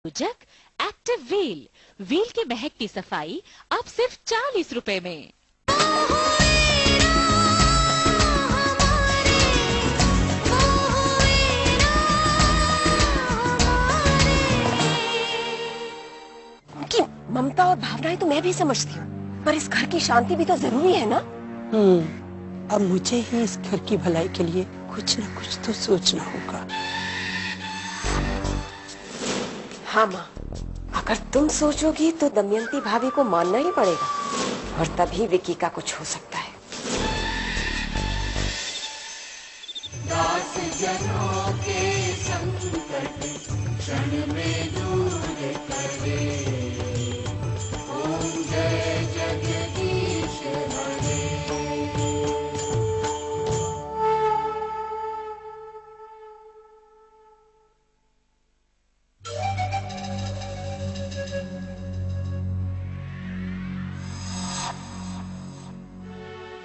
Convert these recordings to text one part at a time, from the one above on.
जक active wheel, wheel की महक की सफाई अब सिर्फ 40 रुपए में। कि ममता और भावनाएं तो मैं भी समझती हूँ, पर इस घर की शांति भी तो जरूरी है ना। अब मुझे ही इस घर की भलाई के लिए कुछ न कुछ तो सोचना होगा। हाँ माँ, अगर तुम सोचोगी तो दमयंती भाभी को मानना ही पड़ेगा, और तभी विकी का कुछ हो सकता है। दास जनों के संकट क्षण में दूर करे, ओम जय जगदीश हरे।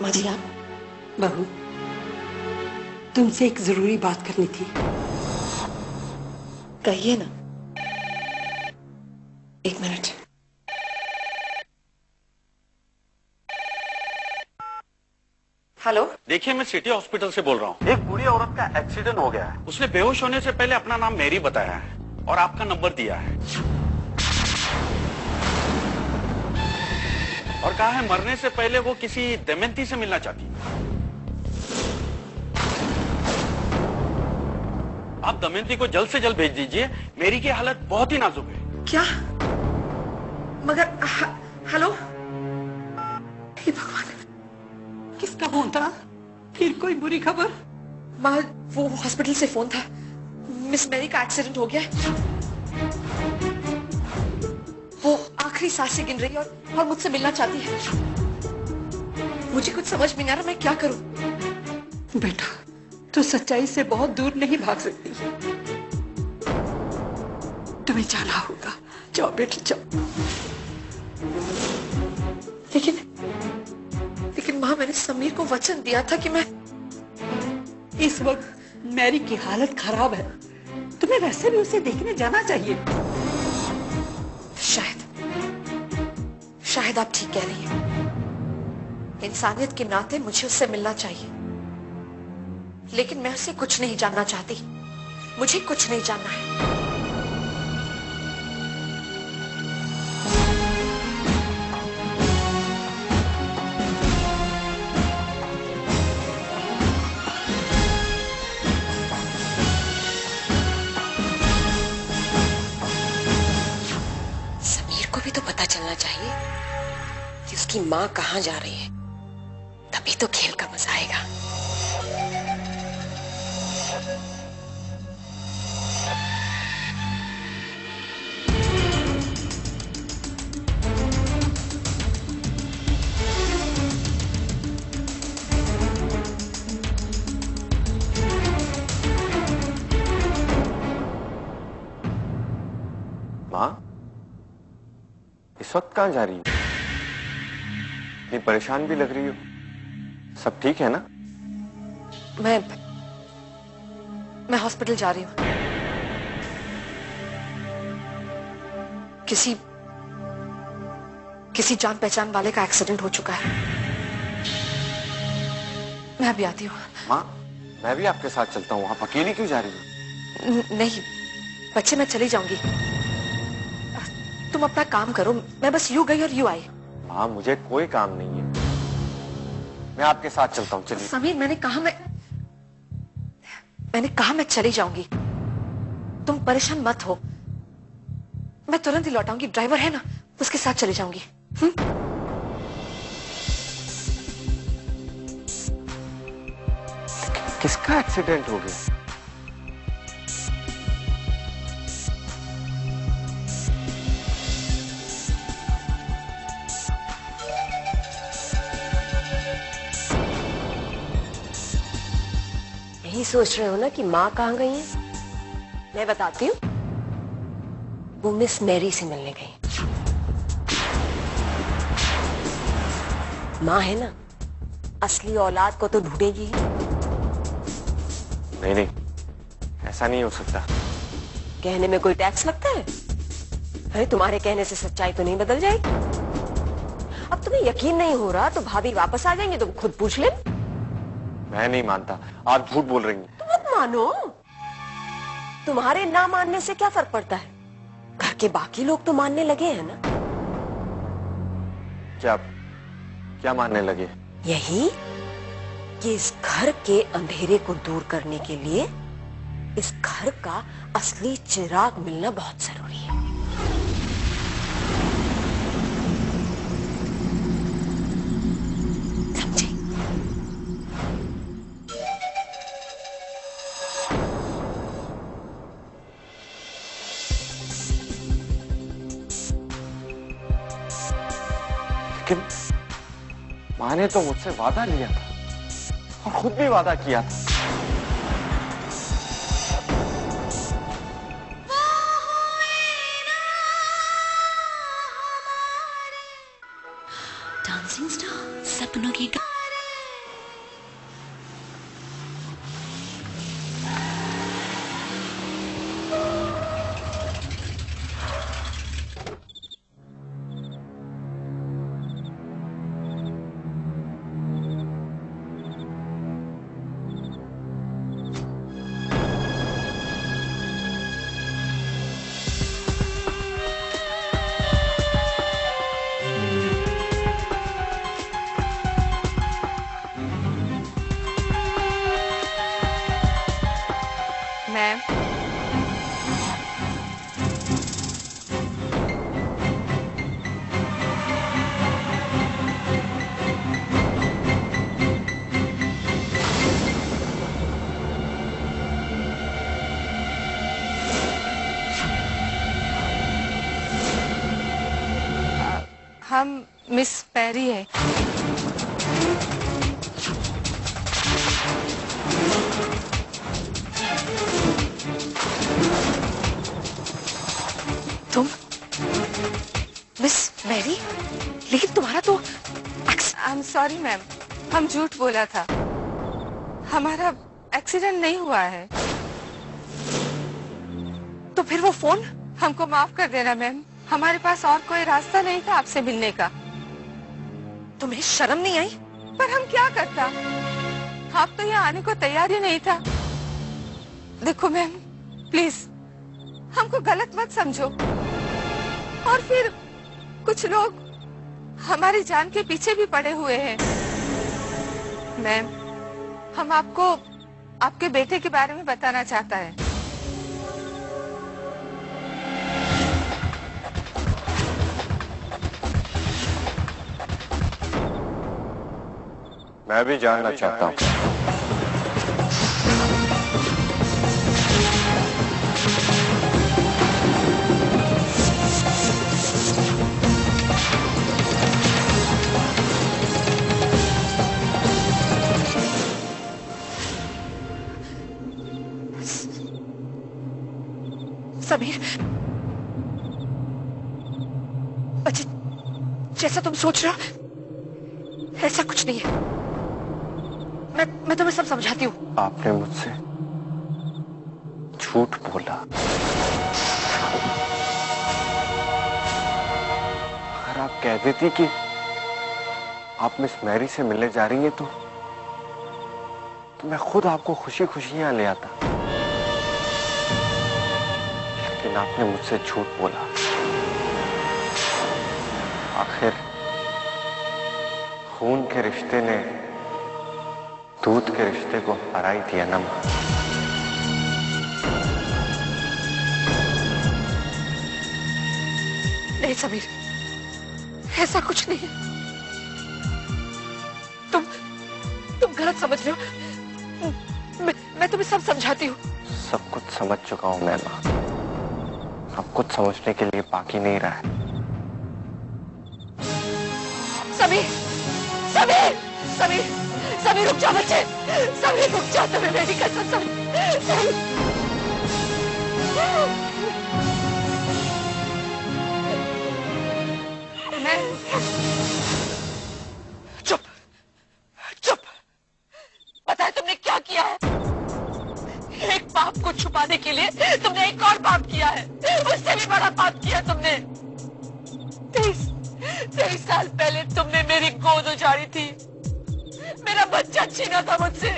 माँ जी आप? बहू, तुमसे एक जरूरी बात करनी थी। कहिए ना। एक मिनट। हेलो, देखिए मैं सिटी हॉस्पिटल से बोल रहा हूँ। एक बूढ़ी औरत का एक्सीडेंट हो गया है। उसने बेहोश होने से पहले अपना नाम मेरी बताया है और आपका नंबर दिया है, और कहा है मरने से पहले वो किसी दमयंती से मिलना चाहती है। आप दमयंती को जल्द से जल्द भेज दीजिए, मेरी की हालत बहुत ही नाजुक है। क्या? मगर हेलो, हे भगवान, किसका फोन था? फिर कोई बुरी खबर? माँ वो हॉस्पिटल से फोन था, मिस मैरी का एक्सीडेंट हो गया है। वो आखिरी सांसें गिन रही है और मुझसे मिलना चाहती है। मुझे कुछ समझ में नहीं आ रहा, मैं क्या करूं? बेटा, तू सच्चाई से बहुत दूर नहीं भाग सकती। तुम्हें जाना होगा। जाओ बेटा, जाओ। लेकिन माँ, मैंने समीर को वचन दिया था कि मैं... इस वक्त मैरी की हालत खराब है, तुम्हें वैसे भी उसे देखने जाना चाहिए। शायद आप ठीक कह रही हैं। इंसानियत के नाते मुझे उससे मिलना चाहिए, लेकिन मैं उससे कुछ नहीं जानना चाहती। मुझे कुछ नहीं जानना है। समीर को भी तो पता चलना चाहिए कि उसकी माँ कहाँ जा रही है, तभी तो खेल का मजा आएगा। माँ, इस वक्त कहाँ जा रही हो? इतनी परेशान भी लग रही हो। सब ठीक है ना? मैं हॉस्पिटल जा रही हूँ। किसी जान पहचान वाले का एक्सीडेंट हो चुका है। मैं अभी आती हूँ। माँ, मैं भी आपके साथ चलता हूँ। आप अकेली क्यों जा रही हो? नहीं बच्चे, मैं चली जाऊंगी। तुम अपना काम करो, मैं बस यूं गई और यूं आई। माँ, मुझे कोई काम नहीं है, मैं आपके साथ चलता हूँ। चलिए। समीर, मैंने कहा मैं चली जाऊंगी। तुम परेशान मत हो, मैं तुरंत ही लौटाऊंगी। ड्राइवर है ना, उसके साथ चली जाऊंगी। किसका एक्सीडेंट हो गया? यही सोच रहे हो ना कि माँ कहाँ गई है? मैं बताती हूँ, वो मिस मैरी से मिलने गई। माँ है ना, असली औलाद को तो ढूंढेगी ही। नहीं, ऐसा नहीं हो सकता। कहने में कोई टैक्स लगता है? अरे तुम्हारे कहने से सच्चाई तो नहीं बदल जाएगी। अब तुम्हें यकीन नहीं हो रहा तो भाभी वापस आ जाएंगे, तुम खुद पूछ ले। मैं नहीं मानता, आप झूठ बोल रही हैं। तुम मत मानो, तुम्हारे ना मानने से क्या फर्क पड़ता है, घर के बाकी लोग तो मानने लगे हैं ना। क्या मानने लगे? यही कि इस घर के अंधेरे को दूर करने के लिए इस घर का असली चिराग मिलना बहुत जरूरी है। समझे? लेकिन माँ ने तो मुझसे वादा लिया था और खुद भी वादा किया था। डांसिंग स्टार सपनों की मैम, हम मिस पैरी है। तुम मिस मैरी? लेकिन तुम्हारा तो आई एम सॉरी मैम, हम झूठ बोला था, हमारा एक्सीडेंट नहीं हुआ है। तो फिर वो फोन? हमको माफ कर देना मैम, हमारे पास और कोई रास्ता नहीं था आपसे मिलने का। तुम्हें शर्म नहीं आई? पर हम क्या करता, आप तो यहाँ आने को तैयार ही नहीं था। देखो मैम प्लीज हमको गलत मत समझो। और फिर कुछ लोग हमारी जान के पीछे भी पड़े हुए हैं। मैम हम आपको आपके बेटे के बारे में बताना चाहता है। मैं भी जानना चाहता हूँ। समीर, अच्छा जैसा तुम सोच रहे हो ऐसा कुछ नहीं है। मैं तुम्हें सब समझाती हूँ। आपने मुझसे झूठ बोला। अगर आप कह देती कि आप मिस मैरी से मिलने जा रही हैं तो मैं खुद आपको खुशी खुशी यहाँ ले आता। लेकिन आपने मुझसे झूठ बोला। आखिर खून के रिश्ते ने दूध के रिश्ते को हरा ही दिया ना। नहीं समीर, ऐसा कुछ नहीं है। तुम गलत समझ रहे हो। मैं तुम्हें सब समझाती हूँ। सब कुछ समझ चुका हूँ मैं माँ। अब कुछ समझने के लिए बाकी नहीं रहा है। समीर, समीर, समीर, समीर रुक जा बच्चे। समीर रुक जा, तुम्हें मेरी कसम। समीर, चुप चुप। पता है तुमने क्या किया है? एक पाप को छुपाने के लिए तुमने एक और पाप किया है। उससे भी बड़ा पाप किया तुमने। साल पहले तुमने मेरी गोद उजाड़ी थी, मेरा बच्चा छीना था मुझसे,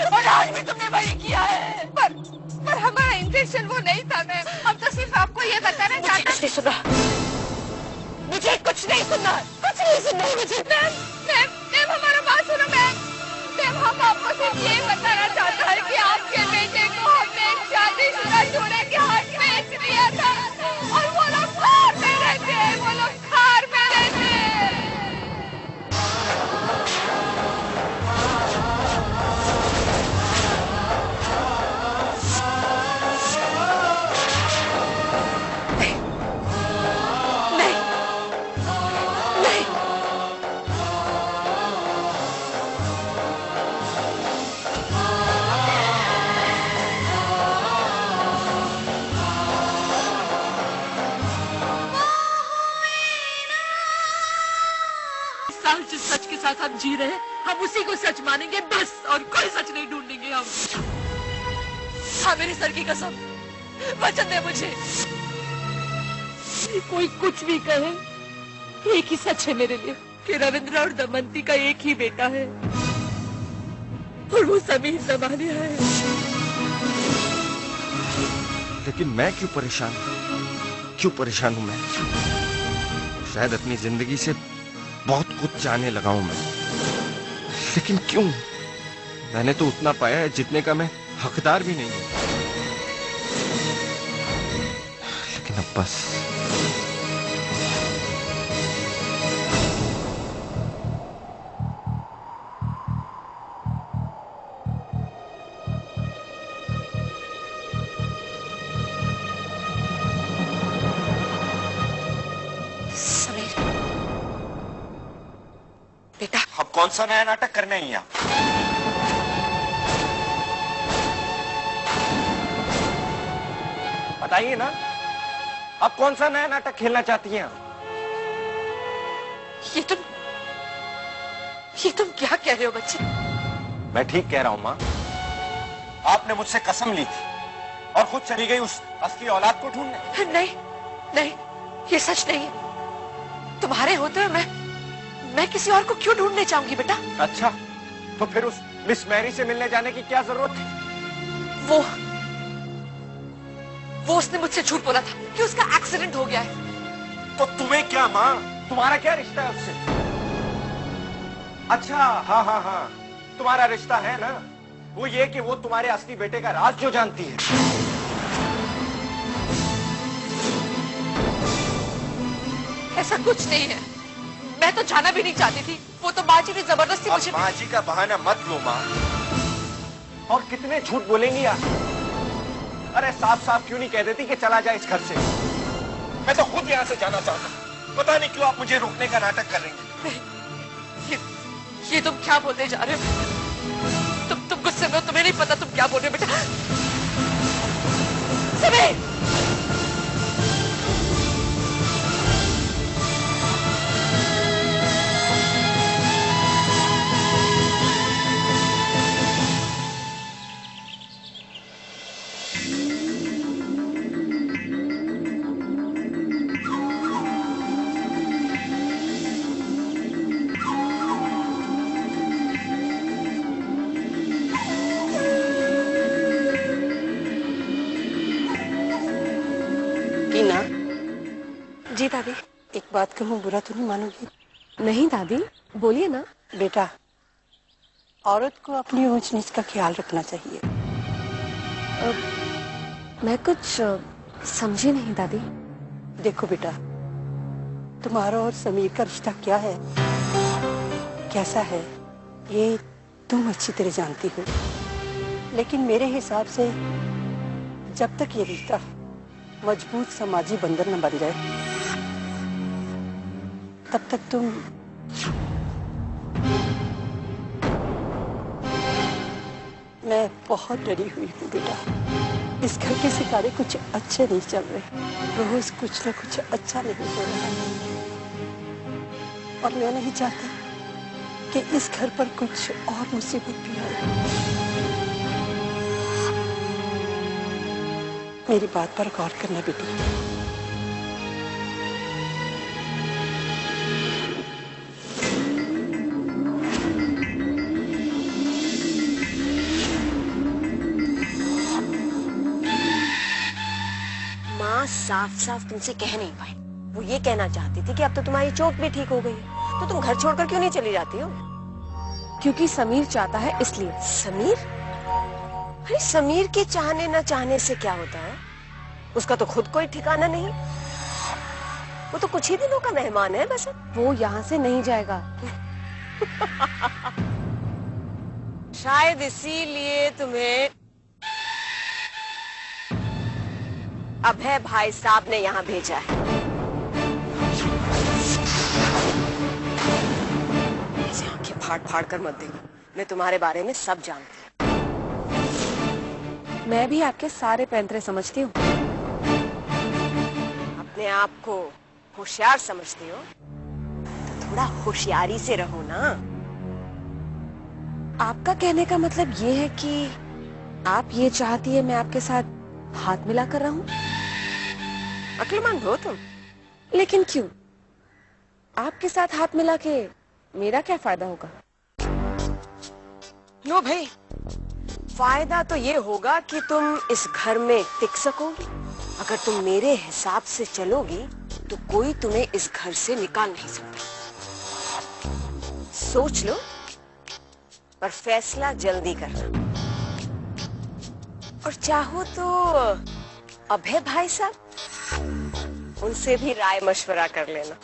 और आज भी तुमने वही किया है। पर हमारा इंटेंशन वो नहीं था मैम। हम तो सिर्फ आपको ये बताना चाहते। कुछ नहीं सुना, मुझे कुछ नहीं सुनना, कुछ नहीं सुनना मुझे। मैम हमारा बात सुनो मैम। हम आपको सिर्फ यही बताना चाहते हैं कि आपके बेटे को हमने एक शादीशुदा जोड़े के हाथ बेच दिया था, और वो लोग खार में रहते हैं, वो लोग खार में रहते हैं। जिस सच के साथ हम जी रहे हैं, हम उसी को सच मानेंगे बस, और कोई सच नहीं ढूंढेंगे हम। हाँ, मेरी सर की कसम, वचन दे मुझे। कोई कुछ भी कहे, एक ही सच है मेरे लिए कि रविंद्र और दमयंती का एक ही बेटा है, और वो समीर ज़मानिया है। लेकिन मैं क्यों परेशान हूं मैं? शायद अपनी जिंदगी से बहुत कुछ जाने लगा हूं मैं, लेकिन क्यों? मैंने तो उतना पाया है जितने का मैं हकदार भी नहीं हूं। लेकिन अब बस बेटा, अब कौन सा नया नाटक करना है आप? बताइए ना, आप कौन सा नया नाटक खेलना चाहती हैं? ये तुम क्या कह रहे हो बच्चे? मैं ठीक कह रहा हूं माँ। आपने मुझसे कसम ली थी और खुद चली गई उस असली औलाद को ढूंढने। नहीं, ये सच नहीं है। तुम्हारे होते हुए मैं किसी और को क्यों ढूंढने चाहूंगी बेटा? अच्छा, तो फिर उस मिस मैरी से मिलने जाने की क्या जरूरत थी? वो उसने मुझसे झूठ बोला था कि उसका एक्सीडेंट हो गया है। तो तुम्हें क्या माँ, तुम्हारा क्या रिश्ता है उससे? अच्छा, हाँ, तुम्हारा रिश्ता है ना, वो ये कि वो तुम्हारे असली बेटे का राज जो जानती है। ऐसा कुछ नहीं है, मैं तो जाना भी नहीं चाहती थी, वो तो माँ जी ने जबरदस्ती मुझे। माँ जी का बहाना मत लो माँ। और कितने झूठ बोलेंगी आप? अरे साफ साफ क्यों नहीं कह देती कि चला जाए इस घर से? मैं तो खुद यहाँ से जाना चाहता हूँ। पता नहीं क्यों आप मुझे रोकने का नाटक कर रही हैं। ये तुम क्या बोलते जा रहे हो? तुम गुस्से में हो, तुम्हें नहीं पता तुम क्या बोल रहे हो बेटा। समीर! जी दादी। एक बात कहूँ, बुरा तो नहीं मानोगी? नहीं दादी, बोलिए ना। बेटा, औरत को अपनी ऊंच नीच का ख्याल रखना चाहिए। मैं कुछ समझी नहीं दादी। देखो बेटा, तुम्हारा और समीर का रिश्ता क्या है, कैसा है, ये तुम अच्छी तरह जानती हो। लेकिन मेरे हिसाब से जब तक ये रिश्ता मजबूत समाजी बंधन न बन जाए, तब तक तुम मैं बहुत डरी हुई हूँ बेटा। इस घर के सितारे कुछ अच्छे नहीं चल रहे, रोज कुछ न कुछ अच्छा नहीं हो रहा है, और मैं नहीं चाहती कि इस घर पर कुछ और मुसीबत भी आए। मेरी बात पर गौर करना बेटी। साफ साफ तुमसे कह नहीं पाई। वो ये कहना चाहती थी कि अब तो तुम्हारी चोट भी ठीक हो गई है, तो तुम घर छोड़कर क्यों नहीं चली जाती हो? क्योंकि समीर चाहता है इसलिए। समीर? अरे समीर के चाहने न चाहने से क्या होता है? उसका तो खुद कोई ठिकाना नहीं। वो तो कुछ ही दिनों का मेहमान है बस। वो यहाँ से नहीं जाएगा। शायद इसीलिए तुम्हें अभय भाई साहब ने यहाँ भेजा है। ऐसे आंखें फाड़ फाड़ कर मत देखो, मैं तुम्हारे बारे में सब जानती हूँ। मैं भी आपके सारे पैंतरे समझती हूँ। अपने आप को होशियार समझती हो तो थोड़ा होशियारी से रहो ना। आपका कहने का मतलब ये है कि आप ये चाहती है मैं आपके साथ हाथ मिला कर रहूं? अक्लमंद हो तुम। लेकिन क्यों? आपके साथ हाथ मिला के मेरा क्या फायदा होगा? लो भाई, फायदा तो ये होगा कि तुम इस घर में टिक सकोगी। अगर तुम मेरे हिसाब से चलोगी तो कोई तुम्हें इस घर से निकाल नहीं सकता। सोच लो, पर फैसला जल्दी करना। और चाहो तो अभय भाई साहब, उनसे भी राय मशवरा कर लेना।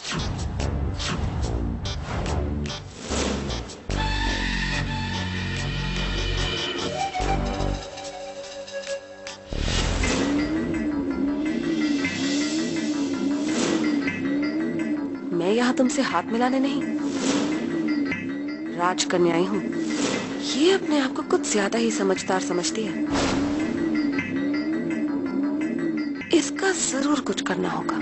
मैं यहाँ तुमसे हाथ मिलाने नहीं, राजकन्याई हूँ। ये अपने आप को कुछ ज्यादा ही समझदार समझती है। इसका जरूर कुछ करना होगा।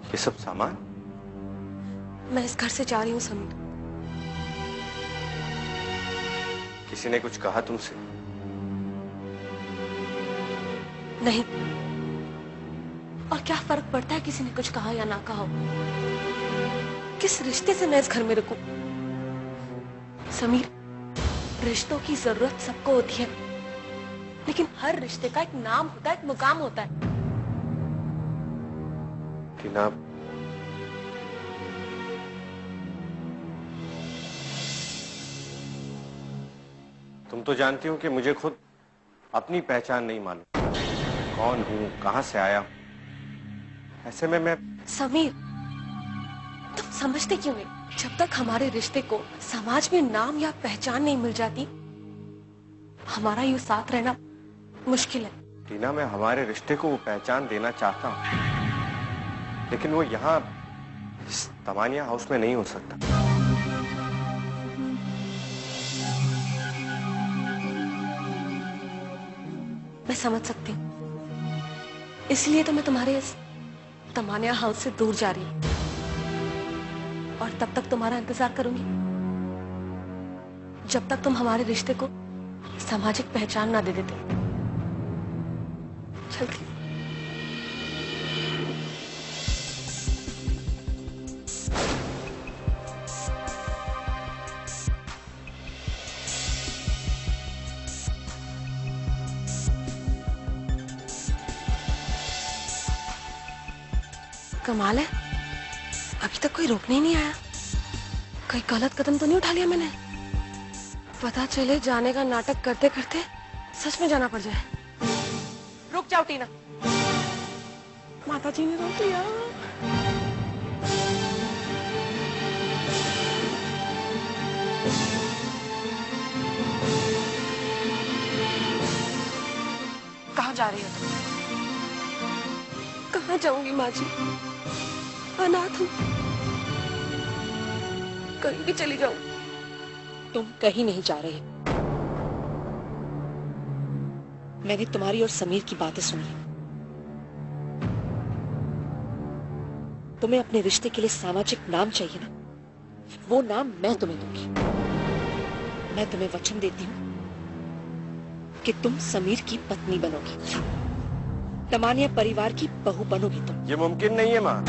ये सब सामान? मैं इस घर से जा रही हूँ समीर। किसी ने कुछ कहा तुमसे? नहीं। और क्या फर्क पड़ता है किसी ने कुछ कहा या ना कहा हो? किस रिश्ते से मैं इस घर में रुकूं? समीर, रिश्तों की जरूरत सबको होती है, लेकिन हर रिश्ते का एक नाम होता है, एक मुकाम होता है। टीना, तुम तो जानती हो कि मुझे खुद अपनी पहचान नहीं मालूम। कौन हूँ, कहाँ से आया हूँ। ऐसे में मैं... समीर, तुम समझते क्यों नहीं? जब तक हमारे रिश्ते को समाज में नाम या पहचान नहीं मिल जाती, हमारा यूं साथ रहना मुश्किल है। टीना, मैं हमारे रिश्ते को वो पहचान देना चाहता हूँ, लेकिन वो यहाँ इस तमानिया हाउस में नहीं हो सकता। मैं समझ सकती हूँ, इसलिए तो मैं तुम्हारे इस तमानिया हाउस से दूर जा रही हूँ, और तब तक तुम्हारा इंतजार करूंगी जब तक तुम हमारे रिश्ते को सामाजिक पहचान ना दे देते। चलती। कमाल है, अभी तक कोई रोकने ही नहीं आया। कोई गलत कदम तो नहीं उठा लिया मैंने? पता चले जाने का नाटक करते करते सच में जाना पड़ जाए। रुक जाओ टीना, माता जी ने रोक लिया। कहाँ जा रही हो तुम? कहाँ जाऊंगी माँ जी, अनाथ हूँ, कहीं भी चली जाऊं। तुम कहीं नहीं जा रहे। मैंने तुम्हारी और समीर की बातें सुनी। तुम्हें अपने रिश्ते के लिए सामाजिक नाम चाहिए ना, वो नाम मैं तुम्हें दूंगी। मैं तुम्हें वचन देती हूँ कि तुम समीर की पत्नी बनोगी, तमानिया परिवार की बहू बनोगी तुम। ये मुमकिन नहीं है माँ।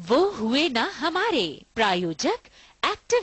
वो हुए ना हमारे प्रायोजक एक्टिव